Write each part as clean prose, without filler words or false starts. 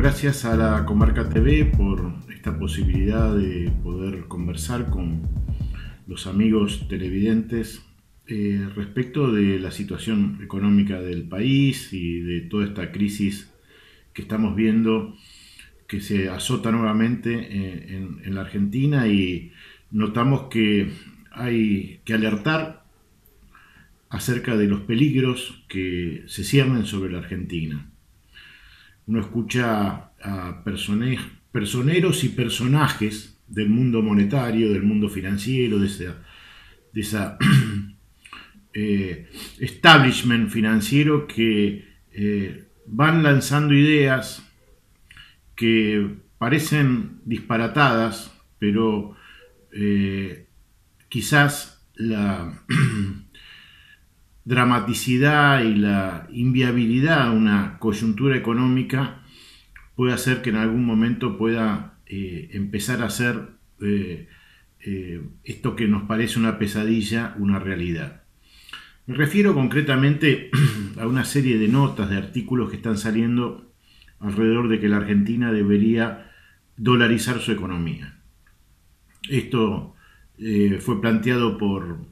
gracias a la Comarca TV por esta posibilidad de poder conversar con los amigos televidentes respecto de la situación económica del país y de toda esta crisis que estamos viendo que se azota nuevamente en la Argentina, y notamos que hay que alertar acerca de los peligros que se ciernen sobre la Argentina. Uno escucha a personeros y personajes del mundo monetario, del mundo financiero, de esa establishment financiero que van lanzando ideas que parecen disparatadas, pero quizás la dramaticidad y la inviabilidad de una coyuntura económica puede hacer que en algún momento pueda empezar a ser esto que nos parece una pesadilla, una realidad. Me refiero concretamente a una serie de notas, de artículos que están saliendo alrededor de que la Argentina debería dolarizar su economía. Esto fue planteado por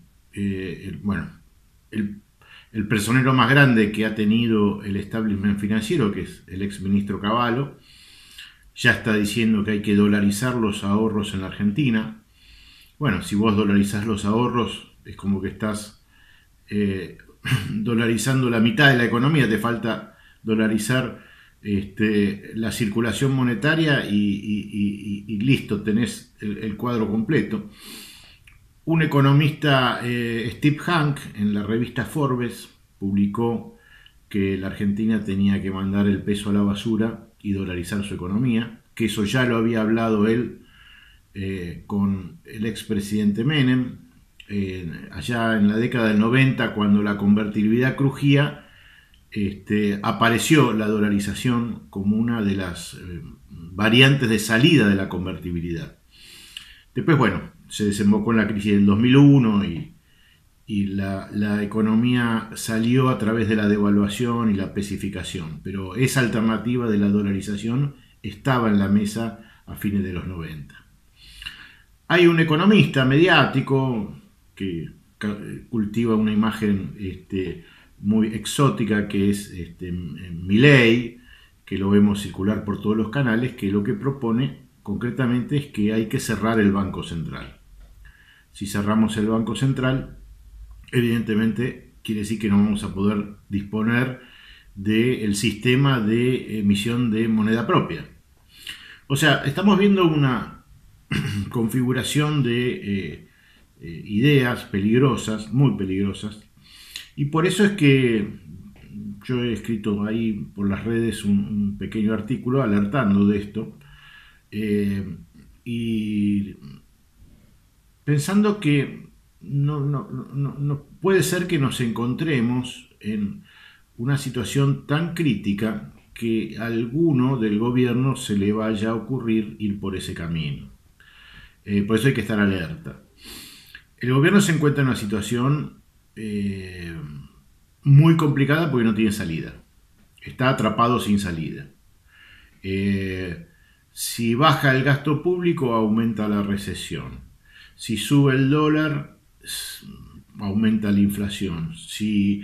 el personero más grande que ha tenido el establishment financiero, que es el ex ministro Cavallo. Ya está diciendo que hay que dolarizar los ahorros en la Argentina. Bueno, si vos dolarizás los ahorros, es como que estás dolarizando la mitad de la economía. Te falta dolarizar la circulación monetaria y listo, tenés el cuadro completo. Un economista, Steve Hanke, en la revista Forbes, publicó que la Argentina tenía que mandar el peso a la basura y dolarizar su economía, que eso ya lo había hablado él con el expresidente Menem, allá en la década del 90, cuando la convertibilidad crujía. Apareció la dolarización como una de las variantes de salida de la convertibilidad. Después, bueno, se desembocó en la crisis del 2001 y la economía salió a través de la devaluación y la pesificación, pero esa alternativa de la dolarización estaba en la mesa a fines de los 90. Hay un economista mediático que cultiva una imagen muy exótica, que es Milei, que lo vemos circular por todos los canales, que lo que propone concretamente es que hay que cerrar el Banco Central. Si cerramos el Banco Central, evidentemente quiere decir que no vamos a poder disponer del sistema de emisión de moneda propia. O sea, estamos viendo una configuración de ideas peligrosas, muy peligrosas, y por eso es que yo he escrito ahí por las redes un pequeño artículo alertando de esto, y pensando que no puede ser que nos encontremos en una situación tan crítica que a alguno del gobierno se le vaya a ocurrir ir por ese camino. Por eso hay que estar alerta. El gobierno se encuentra en una situación muy complicada porque no tiene salida. Está atrapado sin salida. Si baja el gasto público, aumenta la recesión. Si sube el dólar, aumenta la inflación. Si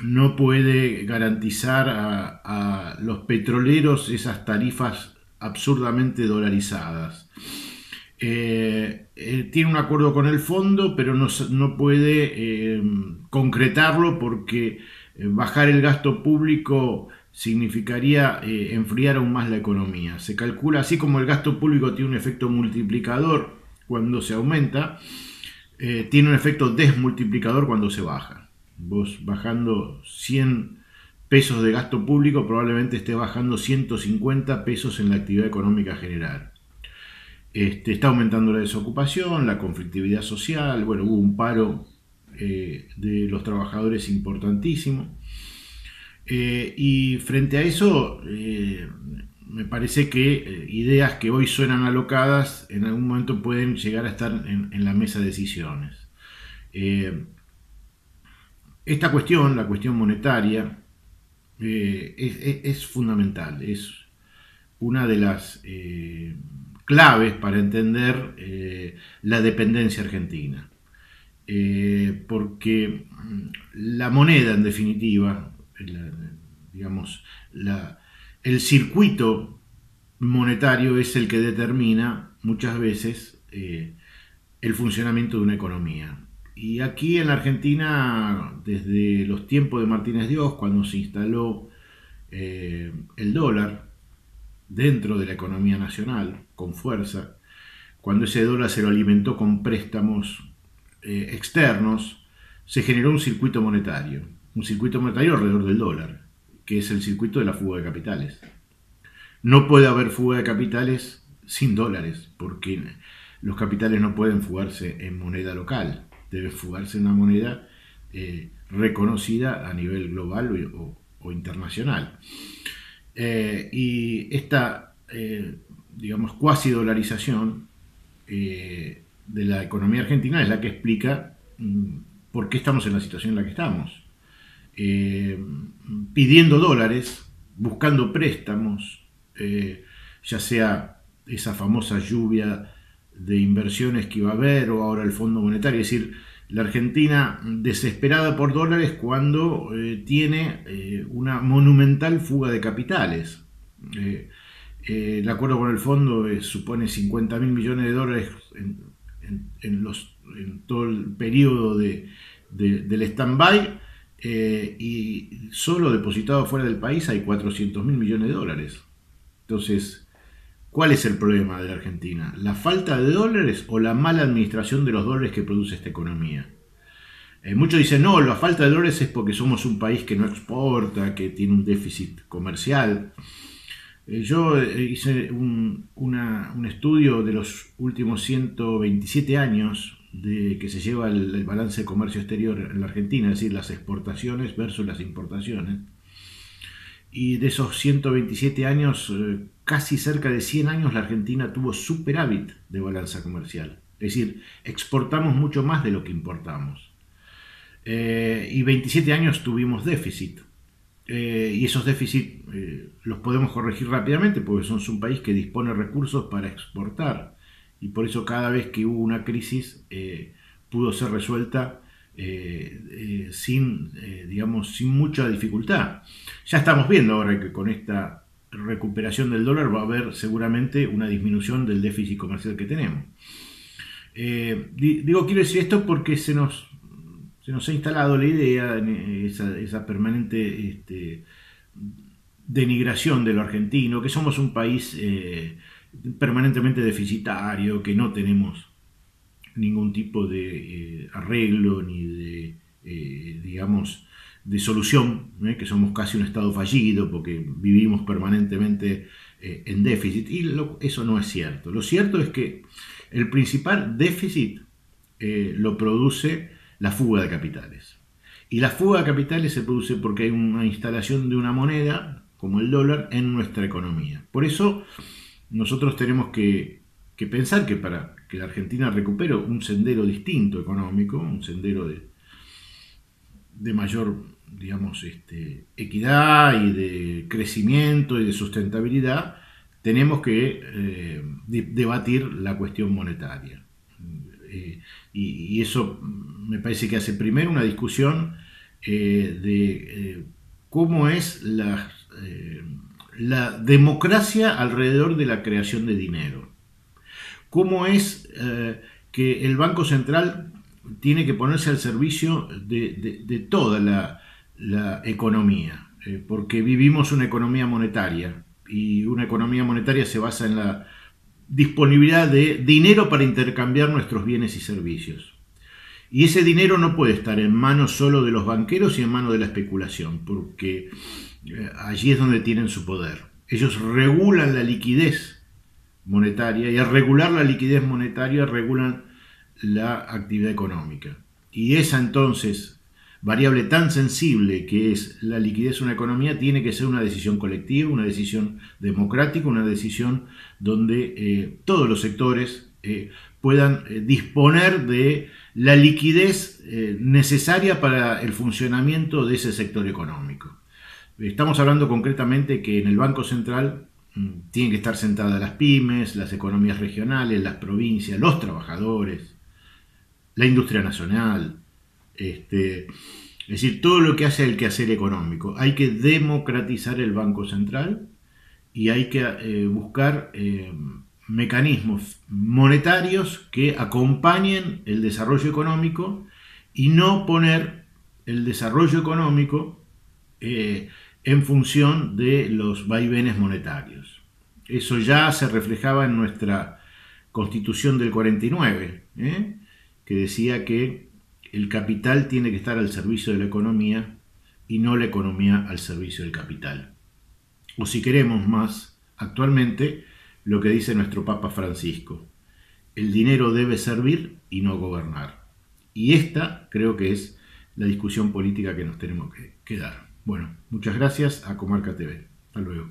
no puede garantizar a los petroleros esas tarifas absurdamente dolarizadas. Tiene un acuerdo con el fondo, pero no puede concretarlo porque bajar el gasto público significaría enfriar aún más la economía. Se calcula, así como el gasto público tiene un efecto multiplicador cuando se aumenta, tiene un efecto desmultiplicador cuando se baja. Vos bajando 100 pesos de gasto público, probablemente esté bajando 150 pesos en la actividad económica general. Está aumentando la desocupación, la conflictividad social. Bueno, hubo un paro de los trabajadores importantísimo. Y frente a eso, me parece que ideas que hoy suenan alocadas, en algún momento pueden llegar a estar en la mesa de decisiones. Esta cuestión, la cuestión monetaria, es fundamental, es una de las claves para entender la dependencia argentina. Porque la moneda, en definitiva, digamos, el circuito monetario es el que determina muchas veces el funcionamiento de una economía. Y aquí en la Argentina, desde los tiempos de Martínez Dios, cuando se instaló el dólar dentro de la economía nacional con fuerza, cuando ese dólar se lo alimentó con préstamos externos, se generó un circuito monetario alrededor del dólar, que es el circuito de la fuga de capitales. No puede haber fuga de capitales sin dólares, porque los capitales no pueden fugarse en moneda local, debe fugarse en una moneda reconocida a nivel global o internacional. Y esta, digamos, cuasi dolarización de la economía argentina es la que explica por qué estamos en la situación en la que estamos. Pidiendo dólares, buscando préstamos, ya sea esa famosa lluvia de inversiones que iba a haber o ahora el Fondo Monetario, es decir, la Argentina desesperada por dólares cuando tiene una monumental fuga de capitales. El acuerdo con el fondo supone 50.000 millones de dólares en todo el periodo del stand-by, y solo depositado fuera del país hay 400.000 millones de dólares. Entonces, ¿cuál es el problema de la Argentina? ¿La falta de dólares o la mala administración de los dólares que produce esta economía? Muchos dicen, no, la falta de dólares es porque somos un país que no exporta, que tiene un déficit comercial. Yo hice un estudio de los últimos 127 años de que se lleva el balance de comercio exterior en la Argentina, es decir, las exportaciones versus las importaciones. Y de esos 127 años, casi cerca de 100 años, la Argentina tuvo superávit de balanza comercial. Es decir, exportamos mucho más de lo que importamos. Y 27 años tuvimos déficit. Y esos déficits los podemos corregir rápidamente porque somos un país que dispone de recursos para exportar. Y por eso cada vez que hubo una crisis pudo ser resuelta digamos, sin mucha dificultad. Ya estamos viendo ahora que con esta recuperación del dólar va a haber seguramente una disminución del déficit comercial que tenemos. Quiero decir esto porque se nos ha instalado la idea, esa permanente denigración de lo argentino, que somos un país permanentemente deficitario, que no tenemos ningún tipo de arreglo ni de, digamos, de solución, que somos casi un estado fallido porque vivimos permanentemente en déficit, y eso no es cierto. Lo cierto es que el principal déficit lo produce la fuga de capitales. Y la fuga de capitales se produce porque hay una instalación de una moneda, como el dólar, en nuestra economía. Por eso nosotros tenemos que pensar que para que la Argentina recupere un sendero distinto económico, un sendero de mayor, digamos, equidad y de crecimiento y de sustentabilidad, tenemos que debatir la cuestión monetaria. Y eso me parece que hace primero una discusión de cómo es la democracia alrededor de la creación de dinero. Cómo es que el Banco Central tiene que ponerse al servicio de toda la economía, porque vivimos una economía monetaria, y una economía monetaria se basa en la disponibilidad de dinero para intercambiar nuestros bienes y servicios. Y ese dinero no puede estar en manos solo de los banqueros y en manos de la especulación, porque allí es donde tienen su poder. Ellos regulan la liquidez monetaria, y al regular la liquidez monetaria regulan la actividad económica. Y esa entonces variable tan sensible que es la liquidez de una economía tiene que ser una decisión colectiva, una decisión democrática, una decisión donde todos los sectores puedan disponer de la liquidez necesaria para el funcionamiento de ese sector económico. Estamos hablando concretamente que en el Banco Central tienen que estar sentadas las pymes, las economías regionales, las provincias, los trabajadores, la industria nacional, es decir, todo lo que hace el quehacer económico. Hay que democratizar el Banco Central y hay que buscar mecanismos monetarios que acompañen el desarrollo económico y no poner el desarrollo económico en función de los vaivenes monetarios. Eso ya se reflejaba en nuestra Constitución del 49, que decía que el capital tiene que estar al servicio de la economía y no la economía al servicio del capital. O si queremos más, actualmente, lo que dice nuestro Papa Francisco: el dinero debe servir y no gobernar. Y esta creo que es la discusión política que nos tenemos que dar. Bueno, muchas gracias a Comarca TV. Hasta luego.